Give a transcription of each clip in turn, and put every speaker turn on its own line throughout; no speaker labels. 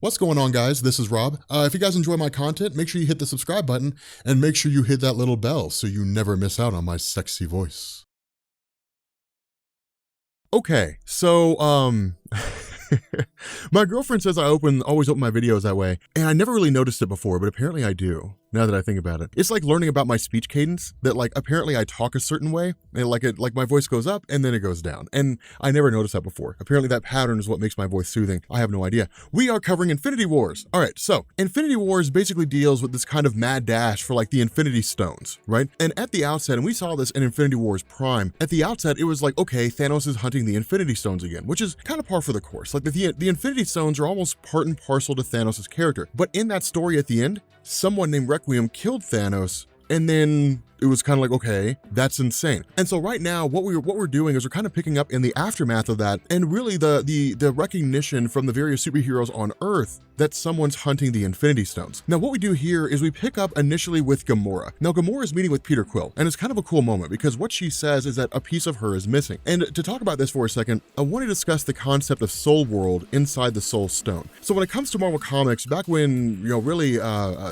What's going on, guys? This is Rob. If you guys enjoy my content, make sure you hit the subscribe button and make sure you hit that little bell so you never miss out on my sexy voice. Okay, so, my girlfriend says I always open my videos that way, and I never really noticed it before, but apparently I do, now that I think about it. It's like learning about my speech cadence, that like apparently I talk a certain way, and like my voice goes up and then it goes down, and I never noticed that before. Apparently that pattern is what makes my voice soothing. I have no idea. We are covering Infinity Wars. All right, so Infinity Wars basically deals with this kind of mad dash for like the Infinity Stones, right? And at the outset, and we saw this in Infinity Wars Prime, at the outset it was like, okay, Thanos is hunting the Infinity Stones again, which is kind of par for the course. Like the Infinity Stones are almost part and parcel to Thanos' character. But in that story at the end, someone named Requiem killed Thanos, and then it was kind of like, okay, that's insane. And so right now, what we're doing is we're kind of picking up in the aftermath of that, and really the recognition from the various superheroes on Earth that someone's hunting the Infinity Stones. Now, what we do here is we pick up initially with Gamora. Now, Gamora is meeting with Peter Quill, and it's kind of a cool moment because what she says is that a piece of her is missing. And to talk about this for a second, I want to discuss the concept of Soul World inside the Soul Stone. So when it comes to Marvel Comics, back when, really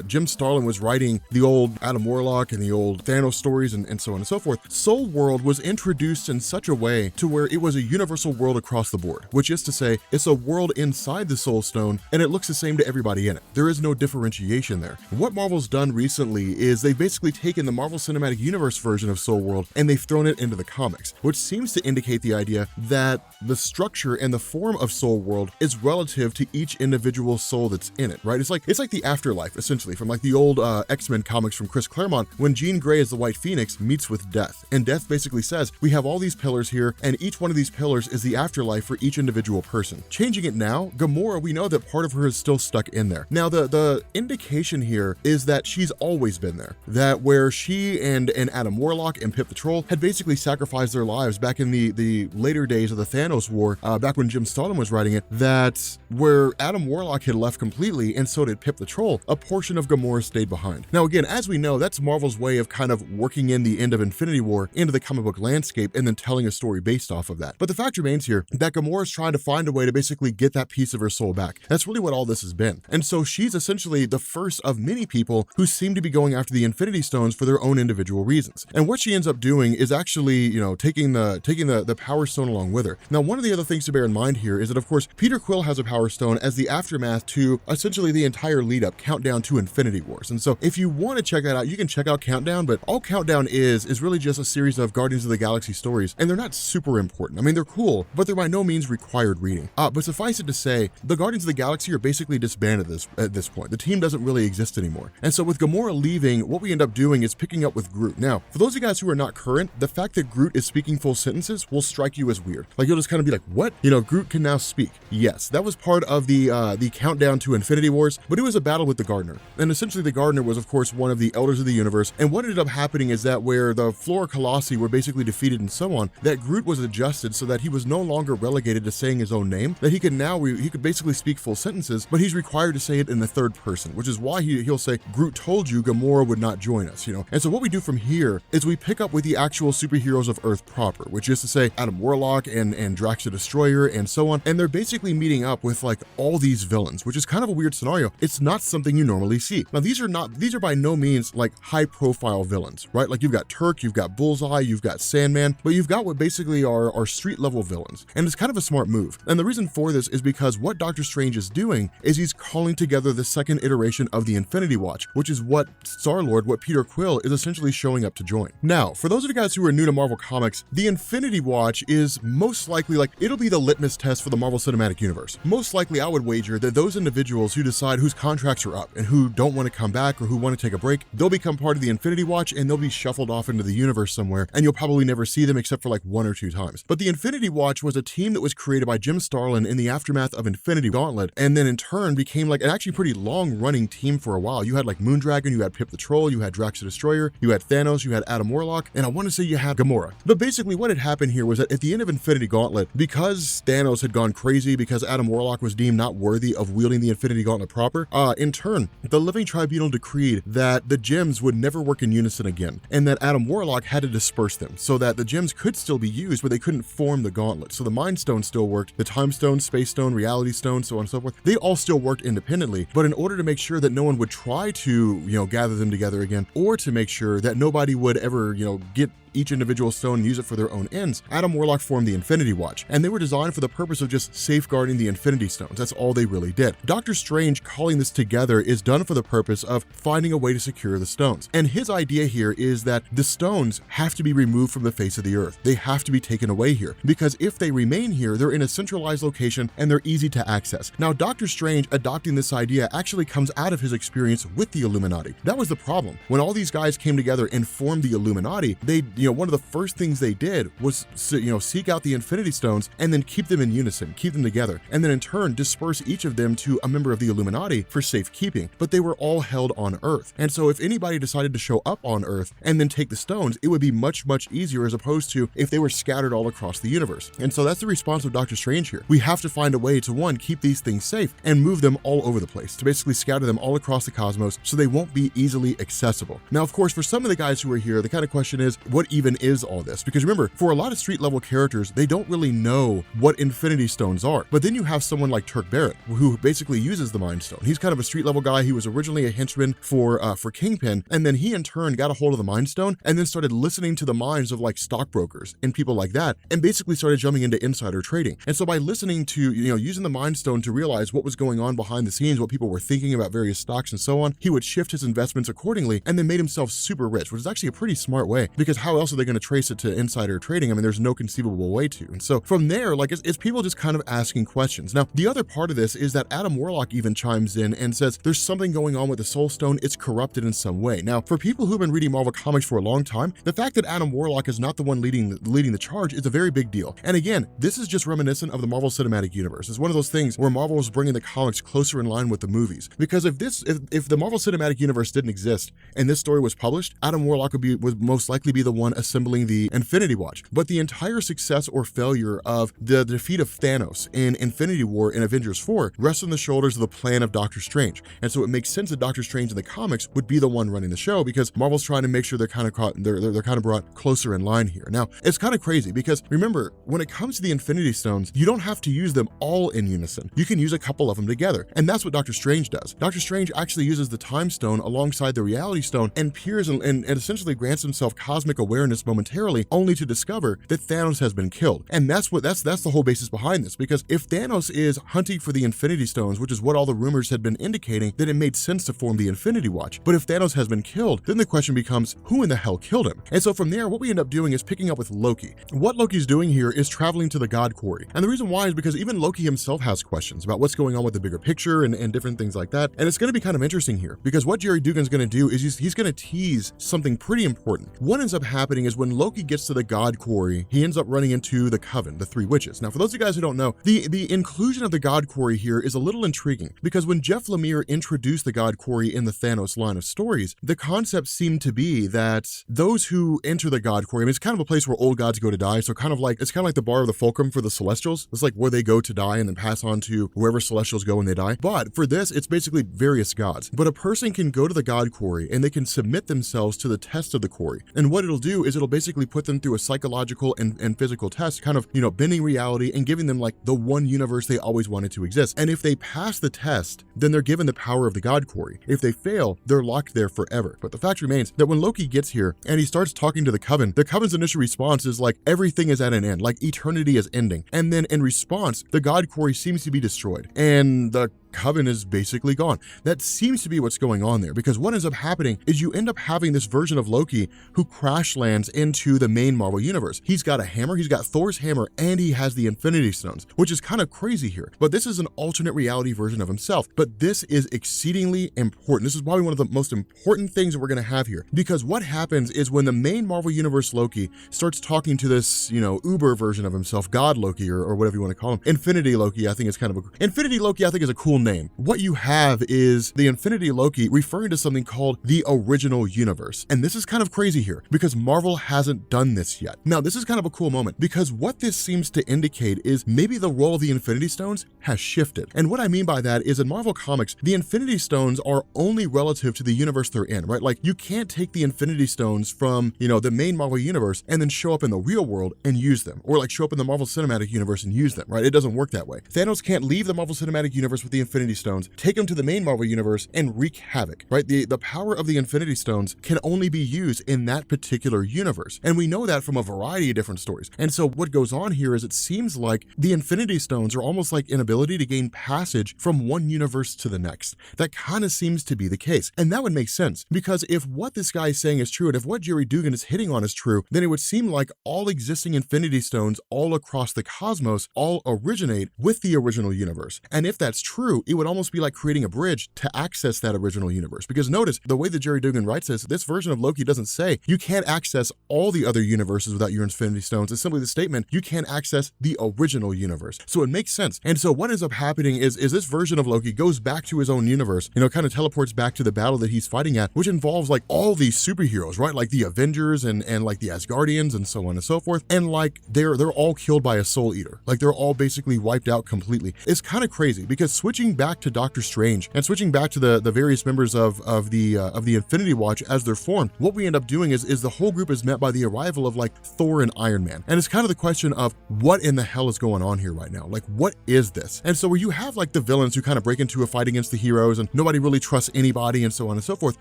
Jim Starlin was writing the old Adam Warlock and the old Thanos stories and so on and so forth, Soul World was introduced in such a way to where it was a universal world across the board, which is to say it's a world inside the Soul Stone and it looks the same to everybody in it. There is no differentiation there. What Marvel's done recently is they've basically taken the Marvel Cinematic Universe version of Soul World and they've thrown it into the comics, which seems to indicate the idea that the structure and the form of Soul World is relative to each individual soul that's in it, right? It's like the afterlife, essentially, from like the old X-Men comics from Chris Claremont, when Jean Grey as the White Phoenix meets with Death. And Death basically says, we have all these pillars here, and each one of these pillars is the afterlife for each individual person. Changing it now, Gamora, we know that part of her is still stuck in there. Now, the indication here is that she's always been there. That where she and Adam Warlock and Pip the Troll had basically sacrificed their lives back in the later days of the Thanos War, back when Jim Starlin was writing it, that where Adam Warlock had left completely and so did Pip the Troll, a portion of Gamora stayed behind. Now, again, as we know, that's Marvel's way of kind of working in the end of Infinity War into the comic book landscape and then telling a story based off of that. But the fact remains here that Gamora is trying to find a way to basically get that piece of her soul back. That's really what all this has been. And so she's essentially the first of many people who seem to be going after the Infinity Stones for their own individual reasons. And what she ends up doing is actually, taking the Power Stone along with her. Now, one of the other things to bear in mind here is that, of course, Peter Quill has a Power Stone as the aftermath to essentially the entire lead up countdown to Infinity Wars. And so if you want to check that out, you can check out Countdown, but all Countdown is really just a series of Guardians of the Galaxy stories, and they're not super important. I mean, they're cool, but they're by no means required reading. But suffice it to say, the Guardians of the Galaxy are basically disbanded at this point. The team doesn't really exist anymore. And so with Gamora leaving, what we end up doing is picking up with Groot. Now, for those of you guys who are not current, the fact that Groot is speaking full sentences will strike you as weird. Like, you'll just kind of be like, what? Groot can now speak. Yes, that was part of the countdown to Infinity Wars, but it was a battle with the Gardener. And essentially the Gardener was, of course, one of the elders of the universe. And what ended up happening is that where the Flora Colossi were basically defeated and so on, that Groot was adjusted so that he was no longer relegated to saying his own name, that he could basically speak full sentences, but he's required to say it in the third person, which is why he'll say, Groot told you Gamora would not join us, And so what we do from here is we pick up with the actual superheroes of Earth proper, which is to say Adam Warlock and Drax the Destroyer and so on. And they're basically meeting up with like all these villains, which is kind of a weird scenario. It's not something you normally see. Now, these are by no means like high profile villains, right? Like you've got Turk, you've got Bullseye, you've got Sandman, but you've got what basically are street level villains. And it's kind of a smart move. And the reason for this is because what Doctor Strange is doing is he's calling together the second iteration of the Infinity Watch, which is what Star-Lord, what Peter Quill is essentially showing up to join. Now, for those of you guys who are new to Marvel Comics, the Infinity Watch is most likely it'll be the litmus test for the Marvel Cinematic Universe. Most likely, I would wager that those individuals who decide whose contracts are up and who don't want to come back or who want to take a break, they'll become part of the Infinity Watch and they'll be shuffled off into the universe somewhere, and you'll probably never see them except for like 1 or 2 times. But the Infinity Watch was a team that was created by Jim Starlin in the aftermath of Infinity Gauntlet, and then in turn became like an actually pretty long-running team for a while. You had like Moondragon, you had Pip the Troll, you had Drax the Destroyer, you had Thanos, you had Adam Warlock, and I want to say you had Gamora. But basically what had happened here was that at the end of Infinity Gauntlet, because Thanos had gone crazy, because Adam Warlock was deemed not worthy of wielding the Infinity Gauntlet proper, in turn, the Living Tribunal decreed that the gems would never work in unison again, and that Adam Warlock had to disperse them so that the gems could still be used, but they couldn't form the gauntlet. So the Mind Stone still worked, the Time Stone, Space Stone, Reality Stone, so on and so forth, they all still worked independently, but in order to make sure that no one would try to, gather them together again, or to make sure that nobody would ever, get each individual stone and use it for their own ends, Adam Warlock formed the Infinity Watch, and they were designed for the purpose of just safeguarding the Infinity Stones. That's all they really did. Doctor Strange calling this together is done for the purpose of finding a way to secure the stones. And his idea here is that the stones have to be removed from the face of the earth. They have to be taken away here, because if they remain here, they're in a centralized location and they're easy to access. Now, Doctor Strange adopting this idea actually comes out of his experience with the Illuminati. That was the problem. When all these guys came together and formed the Illuminati, they one of the first things they did was, seek out the Infinity Stones and then keep them in unison, keep them together, and then in turn disperse each of them to a member of the Illuminati for safekeeping. But they were all held on Earth. And so if anybody decided to show up on Earth and then take the stones, it would be much, much easier as opposed to if they were scattered all across the universe. And so that's the response of Doctor Strange here. We have to find a way to, one, keep these things safe and move them all over the place, to basically scatter them all across the cosmos so they won't be easily accessible. Now, of course, for some of the guys who are here, the kind of question is, what even is all this? Because remember, for a lot of street level characters, they don't really know what Infinity Stones are. But then you have someone like Turk Barrett, who basically uses the Mind Stone. He's kind of a street level guy. He was originally a henchman for Kingpin, and then he in turn got a hold of the Mind Stone and then started listening to the minds of like stockbrokers and people like that, and basically started jumping into insider trading. And so by listening to, using the Mind Stone to realize what was going on behind the scenes, what people were thinking about various stocks and so on, he would shift his investments accordingly and then made himself super rich, which is actually a pretty smart way, because how else are they going to trace it to insider trading? I mean, there's no conceivable way to. And so from there, like, it's people just kind of asking questions. Now, the other part of this is that Adam Warlock even chimes in and says there's something going on with the Soul Stone. It's corrupted in some way. Now, for people who've been reading Marvel Comics for a long time, the fact that Adam Warlock is not the one leading the charge is a very big deal. And again, this is just reminiscent of the Marvel Cinematic Universe. It's one of those things where Marvel is bringing the comics closer in line with the movies. Because if the Marvel Cinematic Universe didn't exist and this story was published, Adam Warlock would most likely be the one assembling the Infinity Watch. But the entire success or failure of the defeat of Thanos in Infinity War in Avengers 4 rests on the shoulders of the plan of Doctor Strange. And so it makes sense that Doctor Strange in the comics would be the one running the show, because Marvel's trying to make sure they're kind of brought closer in line here. Now, it's kind of crazy because remember, when it comes to the Infinity Stones, you don't have to use them all in unison. You can use a couple of them together. And that's what Doctor Strange does. Doctor Strange actually uses the Time Stone alongside the Reality Stone and peers and essentially grants himself cosmic awareness momentarily, only to discover that Thanos has been killed. And that's the whole basis behind this, because if Thanos is hunting for the Infinity Stones, which is what all the rumors had been indicating, then it made sense to form the Infinity Watch. But if Thanos has been killed, then the question becomes, who in the hell killed him? And so from there, what we end up doing is picking up with Loki. What Loki's doing here is traveling to the God Quarry. And the reason why is because even Loki himself has questions about what's going on with the bigger picture and different things like that. And it's going to be kind of interesting here, because what Jerry Dugan's going to do is he's going to tease something pretty important. What ends up happening is when Loki gets to the God Quarry, he ends up running into the Coven, the three witches. Now, for those of you guys who don't know, the inclusion of the God Quarry here is a little intriguing, because when Jeff Lemire introduced the God Quarry in the Thanos line of stories, the concept seemed to be that those who enter the God Quarry, I mean, it's kind of a place where old gods go to die, so it's kind of like the bar of the fulcrum for the Celestials. It's like where they go to die and then pass on to wherever Celestials go when they die. But for this, it's basically various gods. But a person can go to the God Quarry and they can submit themselves to the test of the quarry. And what it'll do is it'll basically put them through a psychological and physical test, kind of, bending reality and giving them like the one universe they always wanted to exist. And if they pass the test, then they're given the power of the God Quarry. If they fail, they're locked there forever. But the fact remains that when Loki gets here and he starts talking to the Coven's initial response is like, everything is at an end, like eternity is ending. And then in response, the God Quarry seems to be destroyed. And the Coven is basically gone. That seems to be what's going on there, because what ends up happening is you end up having this version of Loki who crash lands into the main Marvel universe. He's got a hammer, he's got Thor's hammer, and he has the Infinity Stones, which is kind of crazy here. But this is an alternate reality version of himself. But this is exceedingly important. This is probably one of the most important things that we're going to have here, because what happens is when the main Marvel universe Loki starts talking to this, Uber version of himself, God Loki, or whatever you want to call him, Infinity Loki, I think is a cool name. What you have is the Infinity Loki referring to something called the original universe. And this is kind of crazy here, because Marvel hasn't done this yet. Now, this is kind of a cool moment, because what this seems to indicate is maybe the role of the Infinity Stones has shifted. And what I mean by that is in Marvel Comics, the Infinity Stones are only relative to the universe they're in, right? Like, you can't take the Infinity Stones from, the main Marvel universe and then show up in the real world and use them, or like show up in the Marvel Cinematic Universe and use them, right? It doesn't work that way. Thanos can't leave the Marvel Cinematic Universe with the Infinity Stones, take them to the main Marvel universe, and wreak havoc, right? The power of the Infinity Stones can only be used in that particular universe. And we know that from a variety of different stories. And so what goes on here is it seems like the Infinity Stones are almost like an ability to gain passage from one universe to the next. That kind of seems to be the case. And that would make sense, because if what this guy is saying is true, and if what Jerry Dugan is hitting on is true, then it would seem like all existing Infinity Stones all across the cosmos all originate with the original universe. And if that's true, it would almost be like creating a bridge to access that original universe. Because notice, the way that Jerry Dugan writes this version of Loki doesn't say you can't access all the other universes without your Infinity Stones. It's simply the statement, you can't access the original universe. So it makes sense. And so what ends up happening is this version of Loki goes back to his own universe, kind of teleports back to the battle that he's fighting at, which involves like all these superheroes, right? Like the Avengers and like the Asgardians and so on and so forth. And like they're all killed by a Soul Eater. Like they're all basically wiped out completely. It's kind of crazy, because switching back to Doctor Strange and switching back to the various members of the Infinity Watch as they're formed, what we end up doing is the whole group is met by the arrival of like Thor and Iron Man. And it's kind of the question of what in the hell is going on here right now? Like, what is this? And so where you have like the villains who kind of break into a fight against the heroes and nobody really trusts anybody and so on and so forth,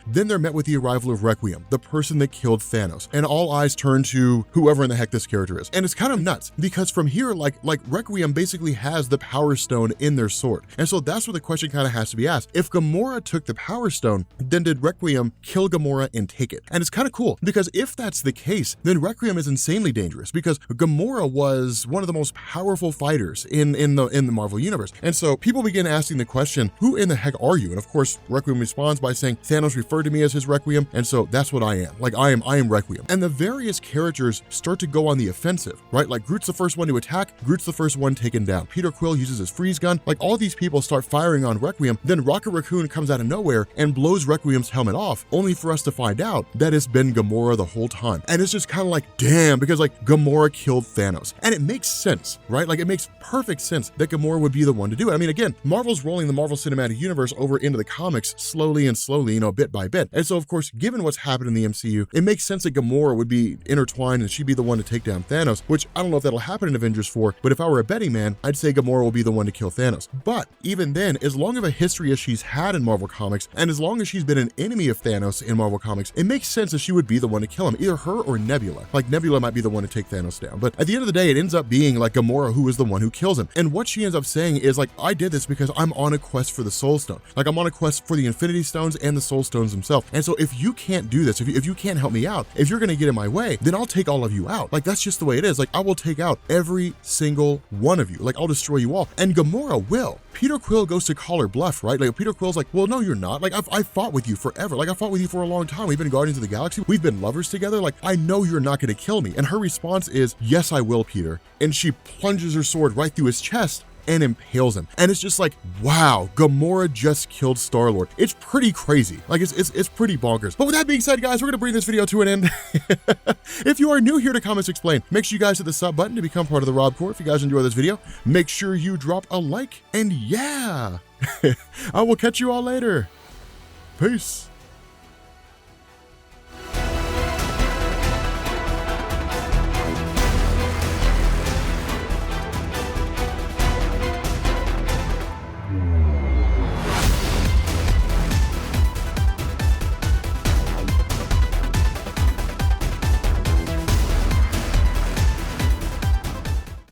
then they're met with the arrival of Requiem, the person that killed Thanos. And all eyes turn to whoever in the heck this character is. And it's kind of nuts, because from here, like Requiem basically has the Power Stone in their sword. And so that's where the question kind of has to be asked. If Gamora took the Power Stone, then did Requiem kill Gamora and take it? And it's kind of cool, because if that's the case, then Requiem is insanely dangerous, because Gamora was one of the most powerful fighters in the Marvel universe. And so people begin asking the question, who in the heck are you? And of course, Requiem responds by saying, Thanos referred to me as his Requiem, and so that's what I am. Like I am Requiem. And the various characters start to go on the offensive, right? Like Groot's the first one to attack, Groot's the first one taken down. Peter Quill uses his freeze gun. Like all these people start firing on Requiem. Then Rocket Raccoon comes out of nowhere and blows Requiem's helmet off, only for us to find out that it's been Gamora the whole time. And it's just kind of like, damn, because like Gamora killed Thanos. And it makes sense, right? Like it makes perfect sense that Gamora would be the one to do it. I mean, again, Marvel's rolling the Marvel Cinematic Universe over into the comics slowly and slowly, bit by bit. And so of course, given what's happened in the MCU, it makes sense that Gamora would be intertwined and she'd be the one to take down Thanos, which I don't know if that'll happen in Avengers 4, but if I were a betting man, I'd say Gamora will be the one to kill Thanos. But even then, as long of a history as she's had in Marvel Comics, and as long as she's been an enemy of Thanos in Marvel Comics, it makes sense that she would be the one to kill him, either her or Nebula. Like Nebula might be the one to take Thanos down. But at the end of the day, it ends up being like Gamora who is the one who kills him. And what she ends up saying is like, I did this because I'm on a quest for the Soul Stone. Like I'm on a quest for the Infinity Stones and the Soul Stones themselves. And so if you can't do this, if you can't help me out, if you're going to get in my way, then I'll take all of you out. Like that's just the way it is. Like I will take out every single one of you. Like I'll destroy you all. And Gamora will. Peter Quill goes to call her bluff, right? Like Peter Quill's like, well, no, you're not. Like I've fought with you forever. Like I fought with you for a long time. We've been Guardians of the Galaxy. We've been lovers together. Like I know you're not going to kill me. And her response is, yes, I will, Peter. And she plunges her sword right through his chest and impales him. And it's just like, wow, Gamora just killed Star-Lord. It's pretty crazy. Like it's pretty bonkers. But with that being said, guys, we're gonna bring this video to an end. If you are new here to Comics Explained, make sure you guys hit the sub button to become part of the Rob Corps. If you guys enjoy this video, make sure you drop a like, and yeah, I will catch you all later. Peace.